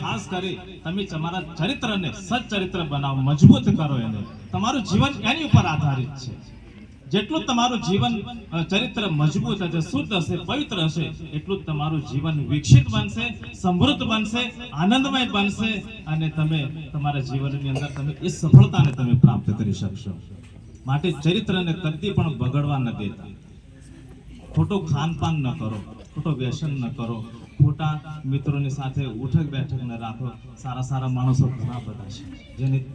ખાસ કરી તમે તમારા ચરિત્રને સચ્ચરિત્ર બનાવો, મજબૂત કરો એને. તમારું જીવન એની ઉપર આધારિત છે. જેટલું તમારું જીવન ચરિત્ર મજબૂત હશે, શુદ્ધ હશે, પવિત્ર હશે, એટલું જ તમારું જીવન વિકસિત બનશે, સમૃદ્ધ બનશે, આનંદમય બનશે અને તમે તમારા જીવનની અંદર તમે એ સફળતાને તમે પ્રાપ્ત કરી શકશો. માટે ચરિત્રને કદી પણ બગડવા ન દેતા. ખોટું ખાનપાન ન કરો, ખોટો વ્યસન ન કરો, ખોટા મિત્રોની સાથે ઉઠક બેઠક ન રાખો. સારા સારા માણસો ઘણા બધા છે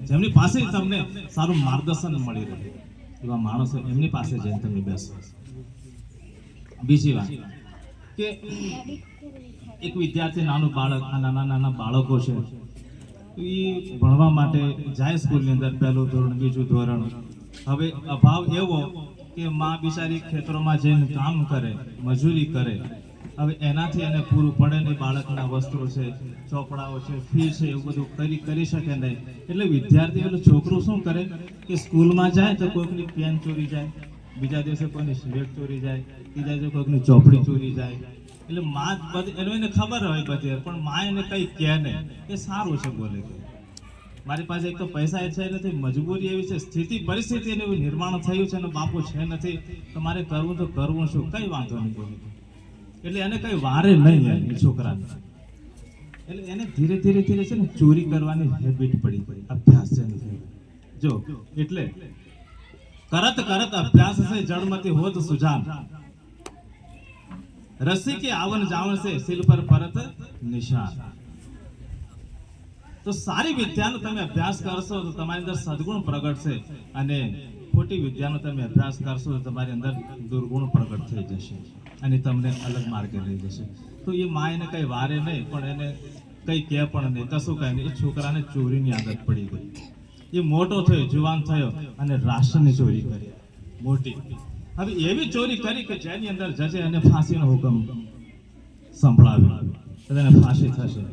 જેમની પાસે તમને સારું માર્ગદર્શન મળી રહે. એવા માણસો એમની પાસે જઈને તમે બેસો. બીજી વાત કે એક વિદ્યાર્થી નાનું બાળક, નાના નાના બાળકો છે, એ ભણવા માટે જાય સ્કૂલની અંદર, પહેલું ધોરણ, બીજું ધોરણ. હવે અભાવ એવો કે માં બિચારી ખેતરોમાં જઈને કામ કરે, મજૂરી કરે. હવે એનાથી એને પૂરું પડે નહીં. બાળકના વસ્ત્રો છે, ચોપડાઓ છે, ફી છે, એવું બધું કરી શકે નહીં. એટલે વિદ્યાર્થી એટલે છોકરું શું કરે કે સ્કૂલમાં જાય તો કોઈકની પેન ચોરી જાય, બીજા દિવસે કોઈની સ્લેટ ચોરી જાય, ત્રીજા દિવસે કોઈકની ચોપડી ચોરી જાય. એટલે માં એને ખબર હોય બધી, પણ માં એને કંઈ કહે નહીં. એ સારું છે, બોલે કે મારી પાસે એક તો પૈસા છે નથી, મજબૂરી એવી છે, સ્થિતિ પરિસ્થિતિ એવું નિર્માણ થયું છે અને બાપુ છે નથી, તો મારે કરવું તો કરવું શું, કઈ વાંધો નહીં બોલે. એટલે એને કઈ વારે નહીં એ છોકરાને. એટલે એને ધીરે ધીરે ધીરે છે ને ચોરી કરવાની હેબિટ પડી, અભ્યાસ છે ને. જો એટલે કરત કરત અભ્યાસ છે જળમતી હોત સુજાન, રસી કે આવન જાવણ છે શિલ પર પરત નિશાન. તો સારી વિદ્યાનો તમે અભ્યાસ કરશો તો તમારી અંદર સદગુણ પ્રગટશે, અને ખોટી વિદ્યાનો તમે અભ્યાસ કરશો તો તમારી અંદર દુર્ગુણ પ્રગટ થઈ જશે અને તમને અલગ માર્ગે લઈ જશે. તો એ માં એને કઈ વારે નહીં, પણ એને કઈ કહે પણ નહીં, કશું કઈ નહીં. એ છોકરાને ચોરીની આદત પડી ગઈ. એ મોટો થયો, જુવાન થયો અને રાષ્ટ્રની ચોરી કરી, મોટી. હવે એવી ચોરી કરી કે જેની અંદર જજે અને ફાંસીનો હુકમ સંભળાવ્યો, એને ફાંસી થશે.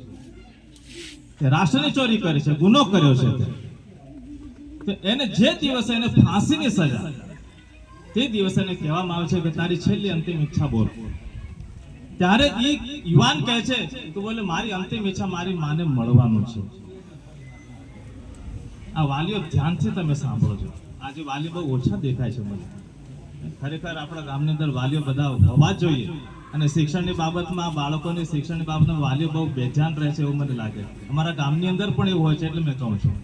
રાષ્ટ્રની ચોરી કરી છે, ગુનો કર્યો છે, તો એને જે દિવસે એને ફાંસીની સજા, તે દિવસે એને કહેવામાં આવે છે કે તારી છેલ્લી અંતિમ ઈચ્છા બોલ. ત્યારે એ યુવાન કહે છે તો બોલે મારી અંતિમ ઈચ્છા મારી માને મળવાનું છે. આ વાલીઓ ધ્યાનથી તમે સાંભળો. આજે વાલી બહુ ઓછા દેખાય છે મને. ખરેખર આપણા ગામની અંદર વાલીઓ બધા હોવા જ જોઈએ, અને શિક્ષણની બાબતમાં, બાળકોની શિક્ષણની બાબતમાં વાલીઓ બહુ બેજાન રહે છે એવું મને લાગે. અમારા ગામની અંદર પણ એવું હોય છે, એટલે મેં કહું છું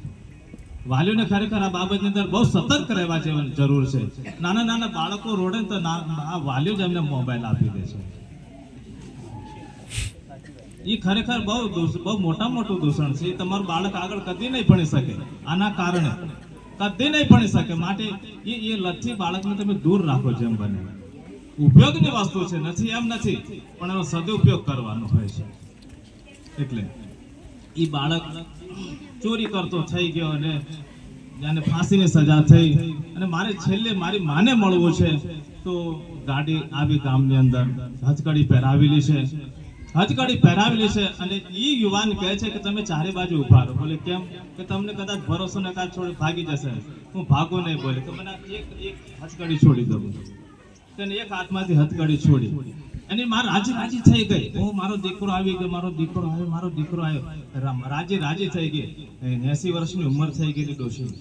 વાલીઓને ખરેખર આ બાબતની અંદર બહુ સતર્ક રહેવા જેવી જરૂર છે. નાના નાના બાળકો રોડે તો આ વાલીઓ જ એમને મોબાઈલ આપી દે છે. એ ખરેખર બહુ મોટું દૂષણ છે. તમારું બાળક આગળ કદી નહીં ભણી શકે, આના કારણે કદી નહીં ભણી શકે. માટે એ લતથી બાળકને તમે દૂર રાખો જેમ બને. ઉપયોગની વસ્તુ છે, નથી એમ નથી, પણ એનો સદુપયોગ કરવાનો હોય છે. એટલે એ બાળક ચોરી કરતો થઈ ગયો અને જાને ફાંસીની સજા થઈ, અને મારે છેલ્લે મારી માને મળવું છે, તો ગાડી આવી ગામની અંદર, હથકડી પહેરાવેલી છે, અને એ યુવાન કહે છે કે તમે ચારે બાજુ ઉભા રહો. બોલે કેમ? કે તમને કદાચ ભરોસો ને કાચ છોડી ભાગી જશે, હું ભાગું નહીં. બોલે તો મને એક હથકડી છોડી દઉં. તેને એક હાથમાંથી હથકડી છોડી અને મારે રાજી થઈ ગઈ. મારો દીકરો આવી ગયો, મારો દીકરો આવ્યો. રાજી થઈ ગઈ. 80 વર્ષની ઉંમર થઈ ગયેલી ડોશી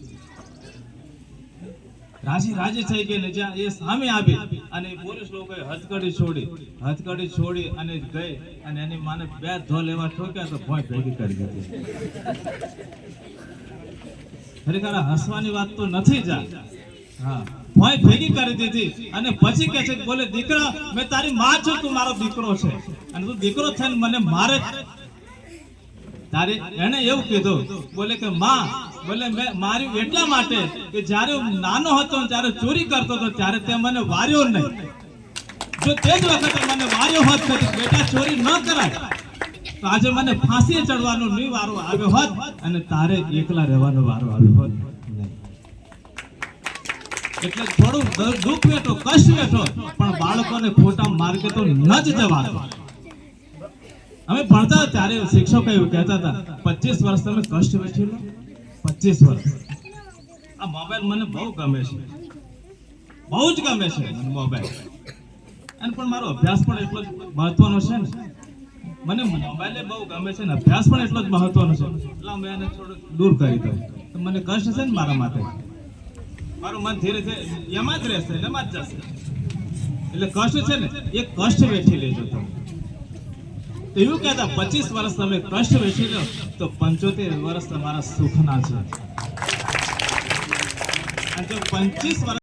રાજી થઈ ગઈ ને જ્યાં એ સામે આવી અને પોલીસ લોકોએ હથકડી છોડી અને ગઈ અને એની માને 2 ધો લેવા ઠોક્યા તો ભોંય ભેગી કરી દીધી. ખરેખર હસવાની વાત તો નથી જા. હા, ભોંય ભેગી કરી દીધી અને પછી કહે છે બોલે દીકરા મેં તારી માં છું, તું મારો દીકરો છે અને તું દીકરો થઈને મને મારે. એને એવું કીધું, બોલે કે માં, બોલે મેં મારી એટલા માટે કે જ્યારે હું નાનો હતો, જ્યારે ચોરી કરતો હતો, ત્યારે તે મને વાર્યો નહીં. જો તે જ વખતે મને વાર્યો હોત કે બેટા ચોરી ન કરાય, તો આજે મને ફાંસી ચડવાનો નહીં વારો આવ્યો હોત અને તારે એકલા રહેવાનો વારો આવ્યો હોત. એટલે થોડું દુઃખ વેઠો, કષ્ટ વેઠો, પણ બાળકોને ખોટા માર્ગે તો ન જ જવાતો. અમે ભણતા ત્યારે શિક્ષકો એવું કહેતા હતા 25 વર્ષ તમે કષ્ટ વેઠી લો. 25 વર્ષ. આ મોબાઈલ મને બહુ ગમે છે, બહુ જ ગમે છે મને મોબાઈલ. અને પણ મારો અભ્યાસ પણ એટલો જ મહત્વનો છે ને. મને મોબાઈલે બહુ ગમે છે ને અભ્યાસ પણ એટલો જ મહત્વનો છે એટલે મેં એને થોડું દૂર કરી દઉં તો મને કષ્ટ છે ને મારા માટે મારું મન ધીરે ધીરે એમાં જ રહેશે એમાં જ જશે એટલે કષ્ટ છે ને એ કષ્ટ વેઠી લેજો તમે એવું કહેતા 25 વર્ષ તમે કષ્ટ વેઠી લો તો 75 વર્ષ તમારા સુખના છે અને જો 25 વર્ષ